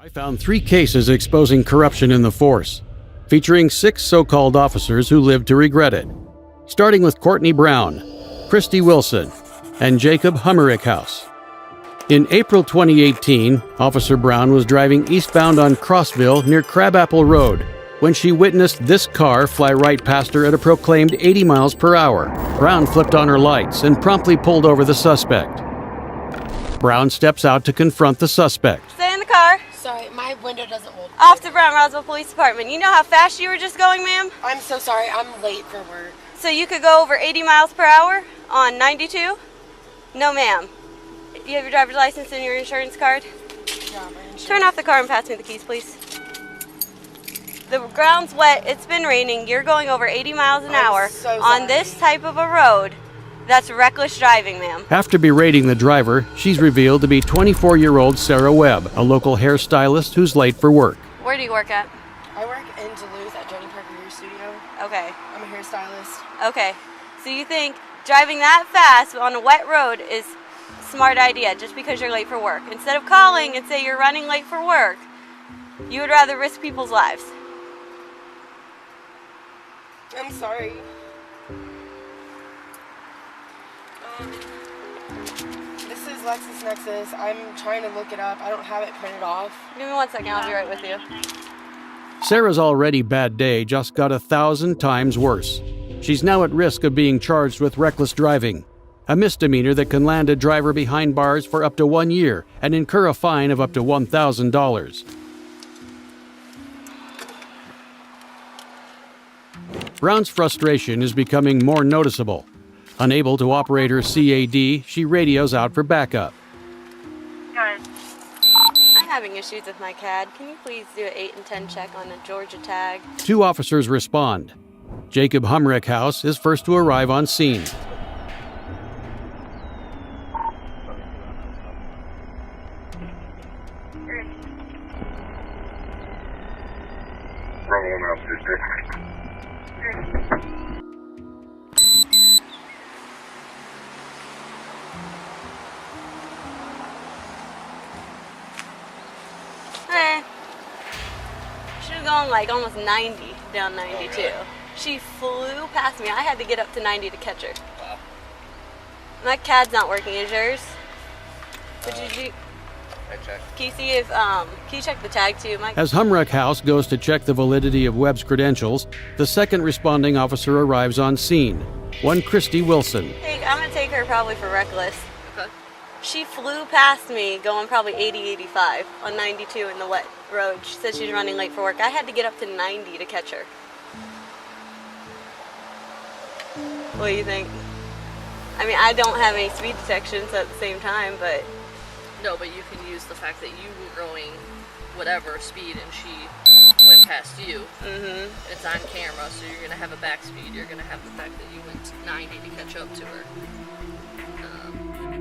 I found 3 cases exposing corruption in the force, featuring 6 so-called officers who lived to regret it, starting with Courtney Brown, Christy Wilson, and Jacob Hummerichhouse. In April 2018, Officer Brown was driving eastbound on Crossville near Crabapple Road when she witnessed this car fly right past her at a proclaimed 80 miles per hour. Brown flipped on her lights and promptly pulled over the suspect. Brown steps out to confront the suspect. Stay in the car. Sorry, my window doesn't hold. Officer Brown, Roswell Police Department. You know how fast you were just going, ma'am? I'm so sorry, I'm late for work. So you could go over 80 miles per hour on 92? No, ma'am. You have your driver's license and your insurance card? Yeah, my insurance. Turn off the car and pass me the keys, please. The ground's wet. It's been raining. You're going over 80 miles an hour so on this type of a road. That's reckless driving, ma'am. After berating the driver, she's revealed to be 24-year-old Sarah Webb, a local hairstylist who's late for work. Where do you work at? I work in Duluth at Jody Parker Hair Studio. Okay. I'm a hairstylist. Okay. So you think driving that fast on a wet road is a smart idea just because you're late for work? Instead of calling and say you're running late for work, you would rather risk people's lives. I'm sorry. This is LexisNexis. I'm trying to look it up. I don't have it printed off. Give me 1 second. I'll be right with you. Sarah's already bad day just got 1,000 times worse. She's now at risk of being charged with reckless driving, a misdemeanor that can land a driver behind bars for up to 1 year and incur a fine of up to $1,000. Brown's frustration is becoming more noticeable. Unable to operate her CAD, she radios out for backup. I'm having issues with my CAD. Can you please do an 8 and 10 check on a Georgia tag? 2 officers respond. Jacob Hummerichhouse is first to arrive on scene. She was going like almost 90 down 92. She flew past me. I had to get up to 90 to catch her. Wow. My CAD's not working. Is yours? Did you? I checked. Can you see if can you check the tag too, Mike? As Hummerichhouse goes to check the validity of Webb's credentials, the second responding officer arrives on scene, one Christy Wilson. I'm gonna take her probably for reckless. Okay. She flew past me going probably 80, 85 on 92 in the wet road. She said she's running late for work. I had to get up to 90 to catch her. What do you think? I mean, I don't have any speed detection, so at the same time, but... No, but you can use the fact that you were going whatever speed and she went past you. Mm-hmm. It's on camera, so you're going to have a back speed. You're going to have the fact that you went 90 to catch up to her.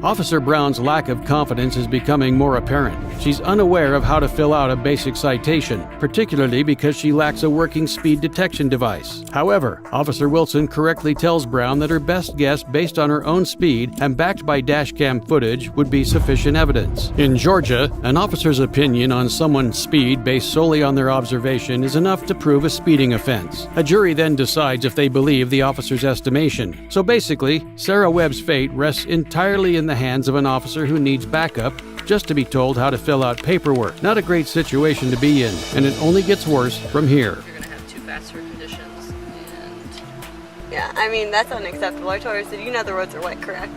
Officer Brown's lack of confidence is becoming more apparent. She's unaware of how to fill out a basic citation, particularly because she lacks a working speed detection device. However, Officer Wilson correctly tells Brown that her best guess based on her own speed and backed by dashcam footage would be sufficient evidence. In Georgia, an officer's opinion on someone's speed based solely on their observation is enough to prove a speeding offense. A jury then decides if they believe the officer's estimation. So basically, Sarah Webb's fate rests entirely in the hands of an officer who needs backup just to be told how to fill out paperwork. Not a great situation to be in, and it only gets worse from here. You're going to have 2 faster conditions, and... Yeah, I mean, that's unacceptable. I told her, I said, you know the roads are wet, correct?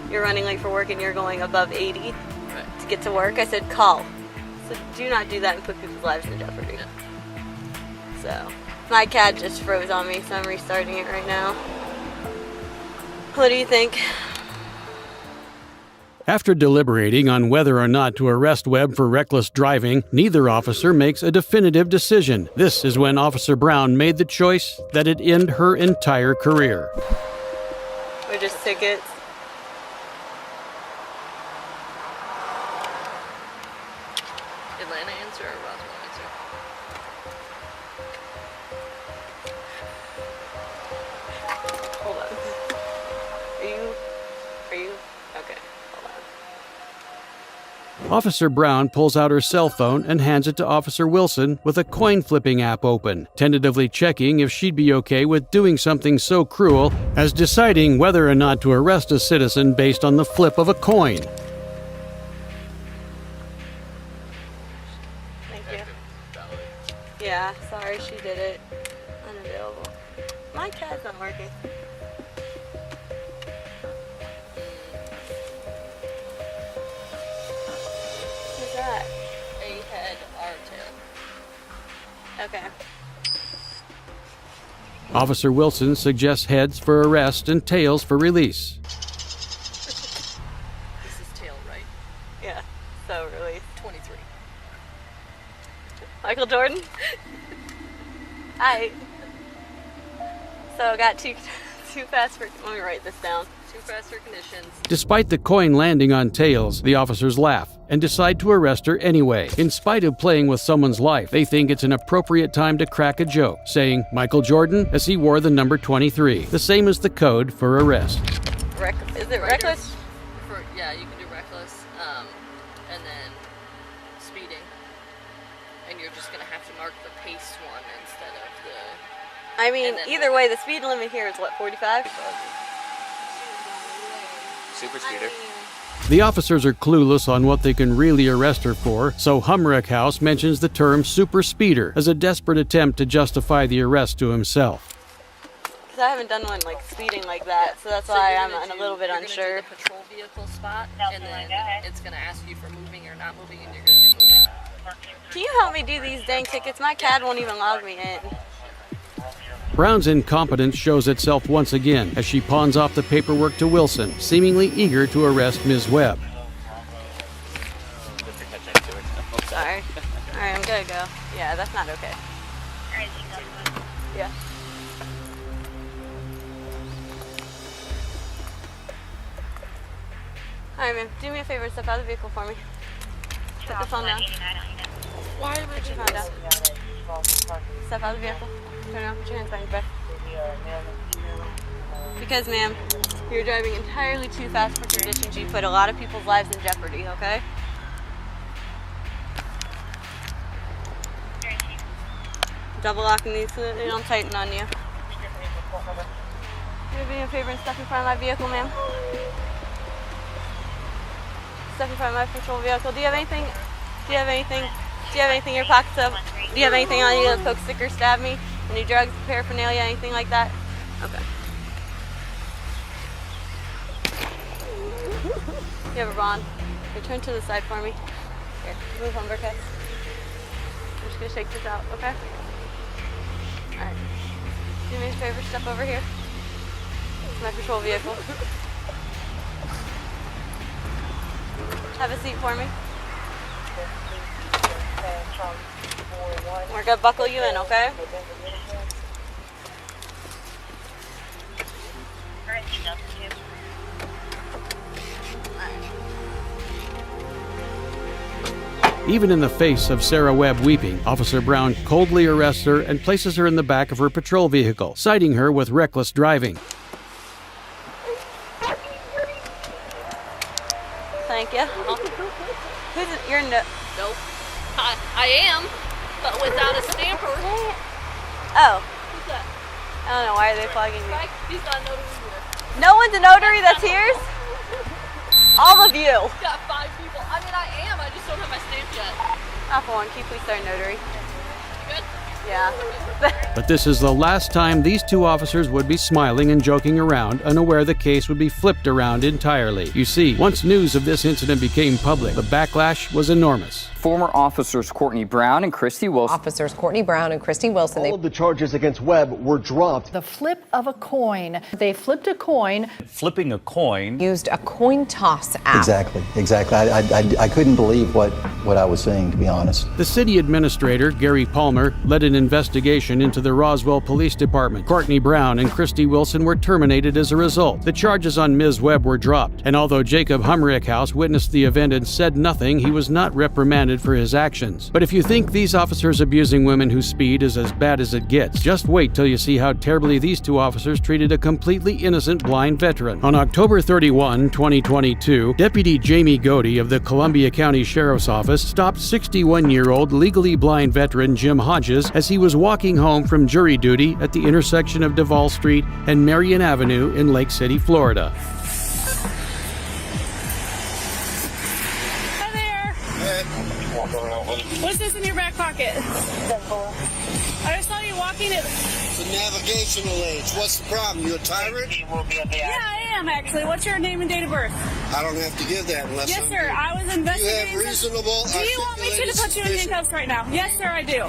You're running late for work and you're going above 80 Right. to get to work. I said, call. So do not do that and put people's lives in jeopardy. Yeah. So, my CAD just froze on me, so I'm restarting it right now. What do you think? After deliberating on whether or not to arrest Webb for reckless driving, neither officer makes a definitive decision. This is when Officer Brown made the choice that'd end her entire career. We're just tickets. Atlanta answer or Roswell answer? Hold on. Are you? Okay, hold on. Officer Brown pulls out her cell phone and hands it to Officer Wilson with a coin flipping app open, tentatively checking if she'd be okay with doing something so cruel as deciding whether or not to arrest a citizen based on the flip of a coin. Thank you. Yeah, sorry she did it. Unavailable. My CAD's not working. Who's that? A head, R tail. Okay. Officer Wilson suggests heads for arrest and tails for release. This is tail, right? Yeah. So release. 23. Michael Jordan? Hi. So I got too fast for... Let me write this down. Too fast for conditions. Despite the coin landing on tails, the officers laugh and decide to arrest her anyway. In spite of playing with someone's life, they think it's an appropriate time to crack a joke, saying Michael Jordan as he wore the number 23, the same as the code for arrest. Is it reckless? Yeah, you can do reckless, and then speeding. And you're just going to have to mark the pace one instead of the... I mean, either way, the speed limit here is what, 45? Super speeder. The officers are clueless on what they can really arrest her for, so Humrick House mentions the term super speeder as a desperate attempt to justify the arrest to himself. Because I haven't done one like speeding like that, so that's why I'm a little bit unsure. You're going to do the patrol vehicle spot, and then it's going to ask you for moving or not moving, and you're going to do moving. Can you help me do these dang tickets? My CAD won't even log me in. Brown's incompetence shows itself once again as she pawns off the paperwork to Wilson, seemingly eager to arrest Ms. Webb. Sorry. Alright, I'm gonna go. Yeah, that's not okay. Yeah. Alright, man. Do me a favor and step out of the vehicle for me. Put the phone down. Why am I Put your phone down. Step out of the vehicle. Turn around. Put your hands behind your back. Because, ma'am, you're driving entirely too fast for conditions. You put a lot of people's lives in jeopardy, okay? Double locking these so they don't tighten on you. Can you do me a favor and step in front of my vehicle, ma'am? Step in front of my patrol vehicle. Do you have anything? Do you have anything in your pockets? Do you have anything on you that poke, stick, or stab me? Any drugs, paraphernalia, anything like that? Okay. You have a bond. Here, turn to the side for me. Here, move over, okay? I'm just gonna shake this out, okay? Alright. Do me a favor, step over here. It's my patrol vehicle. Have a seat for me. We're gonna buckle you in, okay? Even in the face of Sarah Webb weeping, Officer Brown coldly arrests her and places her in the back of her patrol vehicle, citing her with reckless driving. Thank you. Who's it? You're no. Nope. I am, but without a stamper. Oh. Who's that? I don't know. Why are they plugging me? Right? He's not a notary either. No one's a notary that's here? All of you. He's got 5 people. I mean, I am. I just don't have my stamp yet. Not for one. Can you please start notary? You good? Yeah. But this is the last time these two officers would be smiling and joking around, unaware the case would be flipped around entirely. You see, once news of this incident became public, the backlash was enormous. Former officers Courtney Brown and Christy Wilson. Officers Courtney Brown and Christy Wilson. All of the charges against Webb were dropped. The flip of a coin. They flipped a coin. Flipping a coin. Used a coin toss app. Exactly. I couldn't believe what I was seeing, to be honest. The city administrator, Gary Palmer, led an investigation into the Roswell Police Department. Courtney Brown and Christy Wilson were terminated as a result. The charges on Ms. Webb were dropped, and although Jacob Humrick House witnessed the event and said nothing, he was not reprimanded suspended for his actions. But if you think these officers abusing women who speed is as bad as it gets, just wait till you see how terribly these two officers treated a completely innocent blind veteran. On October 31, 2022, Deputy Jamie Godey of the Columbia County Sheriff's Office stopped 61-year-old legally blind veteran Jim Hodges as he was walking home from jury duty at the intersection of Duval Street and Marion Avenue in Lake City, Florida. Hi there. What's this in your back pocket? I just saw you walking it. It's a navigational age. What's the problem? You a tyrant? Yeah, I am actually. What's your name and date of birth? I don't have to give that unless Yes, I'm sir. I was investigating. You have reasonable. Do you want me to put you in handcuffs right now? Yes, sir, I do.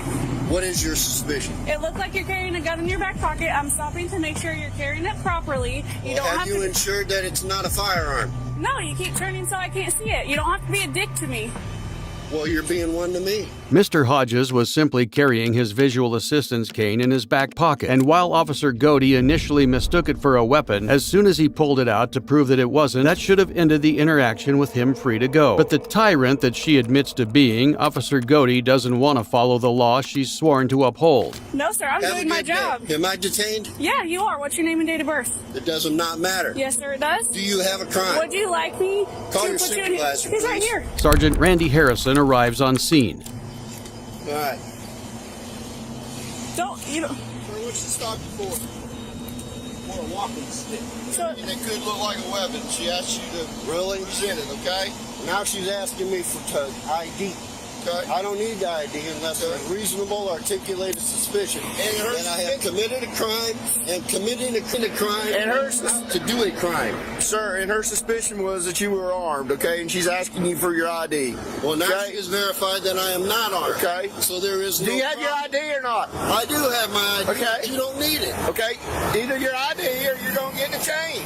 What is your suspicion? It looked like you're carrying a gun in your back pocket. I'm stopping to make sure you're carrying it properly. You don't have you to. ensured that it's not a firearm? No, you keep turning so I can't see it. You don't have to be a dick to me. Well, you're being one to me. Mr. Hodges was simply carrying his visual assistance cane in his back pocket, and while Officer Godey initially mistook it for a weapon, as soon as he pulled it out to prove that it wasn't, that should have ended the interaction with him free to go. But the tyrant that she admits to being, Officer Godey doesn't want to follow the law she's sworn to uphold. No, sir, I'm doing my job. Am I detained? Yeah, you are. What's your name and date of birth? It does not matter. Yes, sir, it does. Do you have a crime? Would you like me Call to your put you in? supervisor, He's right please. here. Sergeant Randy Harrison arrives on scene. All right. You don't. What'd she stop you for? For a walking stick. So, It could look like a weapon. She asked you to present it, okay? Now she's asking me for ID. Okay. I don't need the ID unless there's a reasonable, articulated suspicion that I have committed a crime and committing a crime And her to do a crime. Sir, and her suspicion was that you were armed, okay? And she's asking you for your ID. Well, now okay? she has verified that I am not armed. Okay. So there is no Do you have your ID or not? I do have my ID. Okay. You don't need it. Okay. Either your ID or you don't get the change.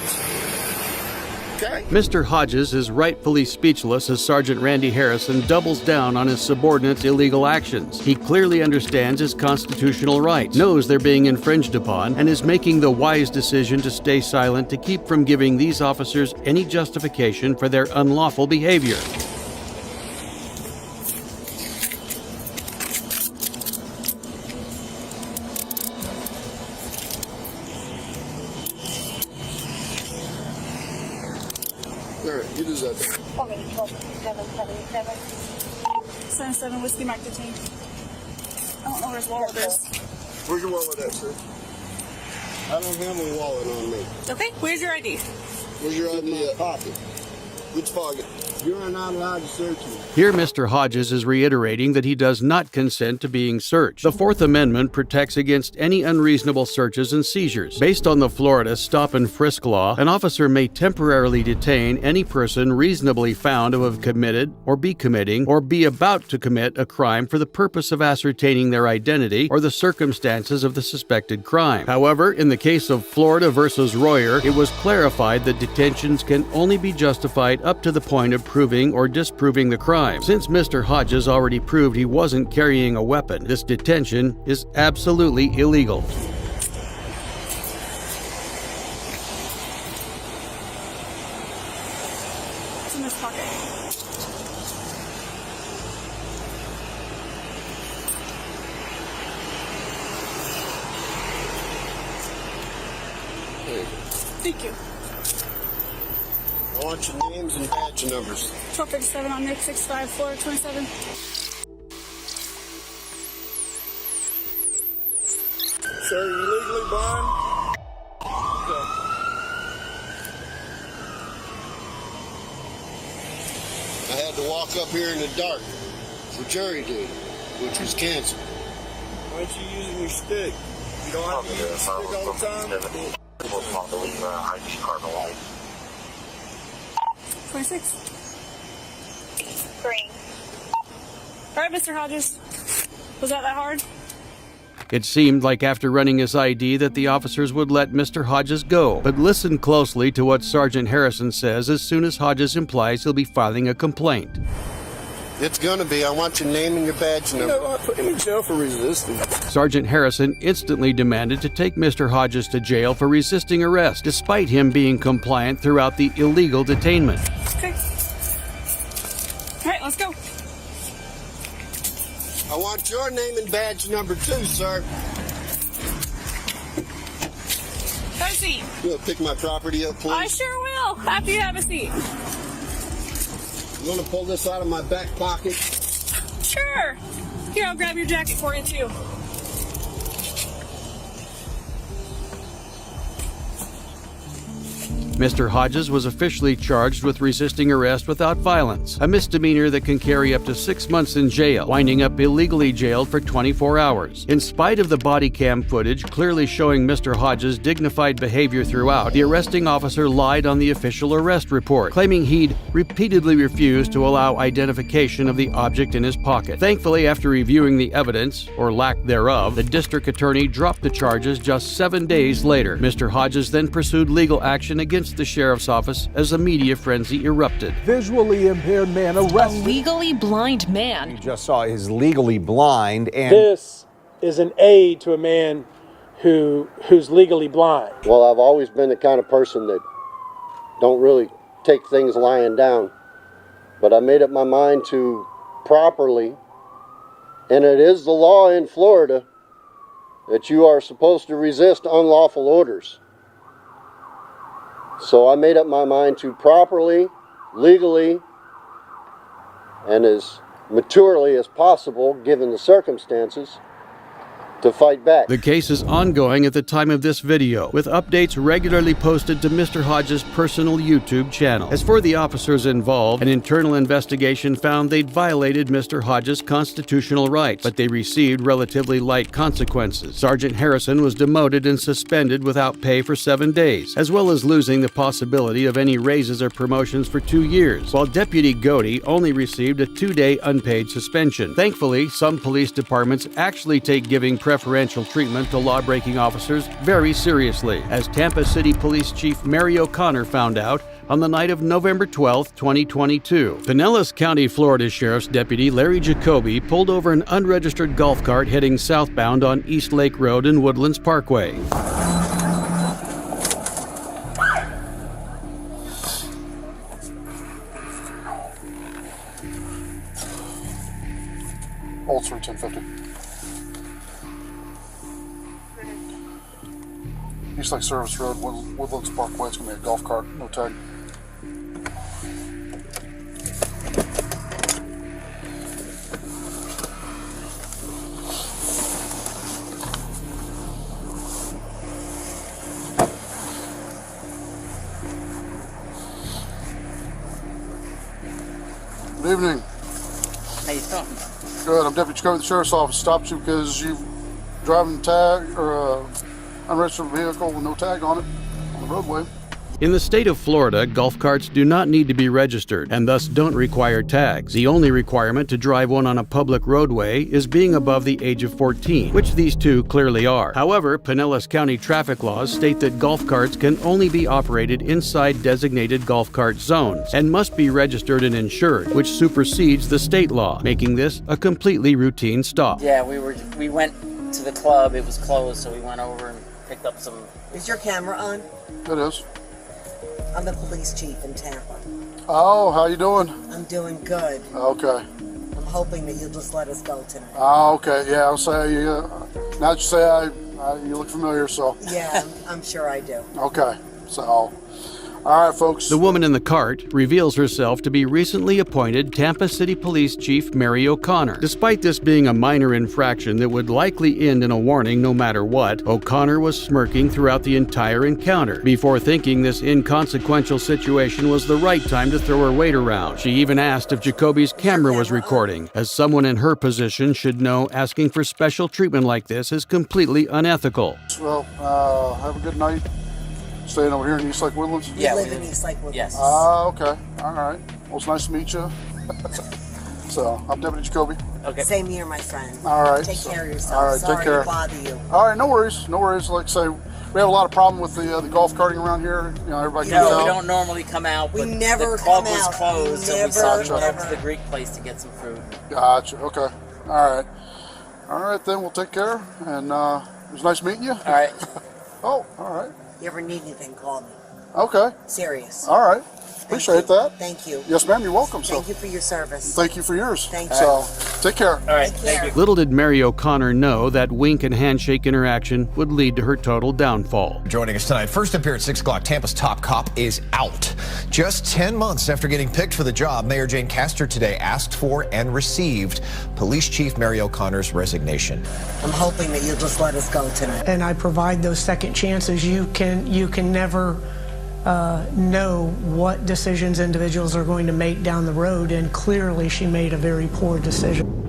Okay. Mr. Hodges is rightfully speechless as Sergeant Randy Harrison doubles down on his subordinate's illegal actions. He clearly understands his constitutional rights, knows they're being infringed upon, and is making the wise decision to stay silent to keep from giving these officers any justification for their unlawful behavior. All right, you do that. 77 Whiskey Mike detained. I don't know where his wallet is. Where's your wallet at, sir? I don't have my wallet on me. Okay, where's your ID? Where's your ID at? Pocket. Which pocket? You are not allowed to search me. Here, Mr. Hodges is reiterating that he does not consent to being searched. The Fourth Amendment protects against any unreasonable searches and seizures. Based on the Florida stop and frisk law, an officer may temporarily detain any person reasonably found to have committed or be committing or be about to commit a crime for the purpose of ascertaining their identity or the circumstances of the suspected crime. However, in the case of Florida versus Royer, it was clarified that detentions can only be justified up to the point of proving or disproving the crime. Since Mr. Hodges already proved he wasn't carrying a weapon, this detention is absolutely illegal. It's in this pocket. Thank you. I want your names and badge numbers. 1237 on Nick 65427. Sir, you legally blind? Okay. I had to walk up here in the dark for jury duty, which was canceled. Why aren't you using your stick? You don't have to use your stick all the time? 26. Green. All right, Mr. Hodges. Was that hard? It seemed like after running his ID that the officers would let Mr. Hodges go. But listen closely to what Sergeant Harrison says as soon as Hodges implies he'll be filing a complaint. It's gonna be. I want your name and your badge number. You know, I put him in jail for resisting. Sergeant Harrison instantly demanded to take Mr. Hodges to jail for resisting arrest, despite him being compliant throughout the illegal detainment. Okay. All right, let's go. I want your name and badge number 2, sir. Have a seat. You want to pick my property up, please? I sure will. After you have a seat. You want to pull this out of my back pocket? Sure. Here, I'll grab your jacket for you, too. Mr. Hodges was officially charged with resisting arrest without violence, a misdemeanor that can carry up to 6 months in jail, winding up illegally jailed for 24 hours. In spite of the body cam footage clearly showing Mr. Hodges' dignified behavior throughout, the arresting officer lied on the official arrest report, claiming he'd repeatedly refused to allow identification of the object in his pocket. Thankfully, after reviewing the evidence, or lack thereof, the district attorney dropped the charges just 7 days later. Mr. Hodges then pursued legal action against the sheriff's office as a media frenzy erupted. Visually impaired man arrested. A legally blind man. You just saw is legally blind, and this is an aid to a man who's legally blind. Well, I've always been the kind of person that don't really take things lying down. But I made up my mind to properly, and it is the law in Florida that you are supposed to resist unlawful orders. So I made up my mind to properly, legally, and as maturely as possible, given the circumstances, to fight back. The case is ongoing at the time of this video, with updates regularly posted to Mr. Hodges' personal YouTube channel. As for the officers involved, an internal investigation found they'd violated Mr. Hodges' constitutional rights, but they received relatively light consequences. Sergeant Harrison was demoted and suspended without pay for 7 days, as well as losing the possibility of any raises or promotions for 2 years, while Deputy Godey only received a 2-day unpaid suspension. Thankfully, some police departments actually take giving preferential treatment to law-breaking officers very seriously, as Tampa City Police Chief Mary O'Connor found out on the night of November 12, 2022. Pinellas County, Florida Sheriff's Deputy Larry Jacoby pulled over an unregistered golf cart heading southbound on East Lake Road and Woodlands Parkway. Old 1050. East Lake Service Road, Woodlands Parkway. It's going to be a golf cart, no tag. Good evening. How you doing? Good. I'm Deputy Jacoby of the Sheriff's Office. Stopped you because you've driving tag or unregistered vehicle with no tag on it on the roadway. In the state of Florida, golf carts do not need to be registered and thus don't require tags. The only requirement to drive one on a public roadway is being above the age of 14, which these two clearly are. However, Pinellas County traffic laws state that golf carts can only be operated inside designated golf cart zones and must be registered and insured, which supersedes the state law, making this a completely routine stop. Yeah, we went to the club. It was closed, so we went over and picked up some. Is your camera on? It is. I'm the police chief in Tampa. Oh, how you doing? I'm doing good. Okay. I'm hoping that you'll just let us go tonight. Oh, okay. Yeah, I'll say you. Now that you say you look familiar, so. Yeah, I'm sure I do. Okay. So, all right, folks. The woman in the cart reveals herself to be recently appointed Tampa City Police Chief Mary O'Connor. Despite this being a minor infraction that would likely end in a warning no matter what, O'Connor was smirking throughout the entire encounter before thinking this inconsequential situation was the right time to throw her weight around. She even asked if Jacoby's camera was recording, as someone in her position should know asking for special treatment like this is completely unethical. Well, have a good night. Staying over here in East Lake Woodlands? Yeah, we live in East Lake Woodlands. Yes. Okay. All right. Well, it's nice to meet you. So, I'm Deputy Jacoby. Okay. Same here, my friend. All right. Take care of yourself. All right, Sorry take care. to bother you. All right, no worries. No worries. Like I say, we have a lot of problem with the golf carting around here. You know, everybody comes No, out. we don't normally come out. We but never the club come was out. closed, so we Never, saw we went never. over to the Greek place to get some food. Gotcha. Okay. All right. All right, then we'll take care. And it was nice meeting you. All right. Oh, all right. You ever need anything, call me. Okay. Serious. All right. Appreciate that. Thank you. Yes, ma'am. You're welcome. Thank you for your service. Thank you for yours. Thank you. So, take care. All right. Thank you. Little did Mary O'Connor know that wink and handshake interaction would lead to her total downfall. Joining us tonight, first up here at 6 o'clock, Tampa's top cop is out. Just 10 months after getting picked for the job, Mayor Jane Castor today asked for and received Police Chief Mary O'Connor's resignation. I'm hoping that you'll just let us go tonight. And I provide those second chances. You can never know what decisions individuals are going to make down the road, and clearly she made a very poor decision.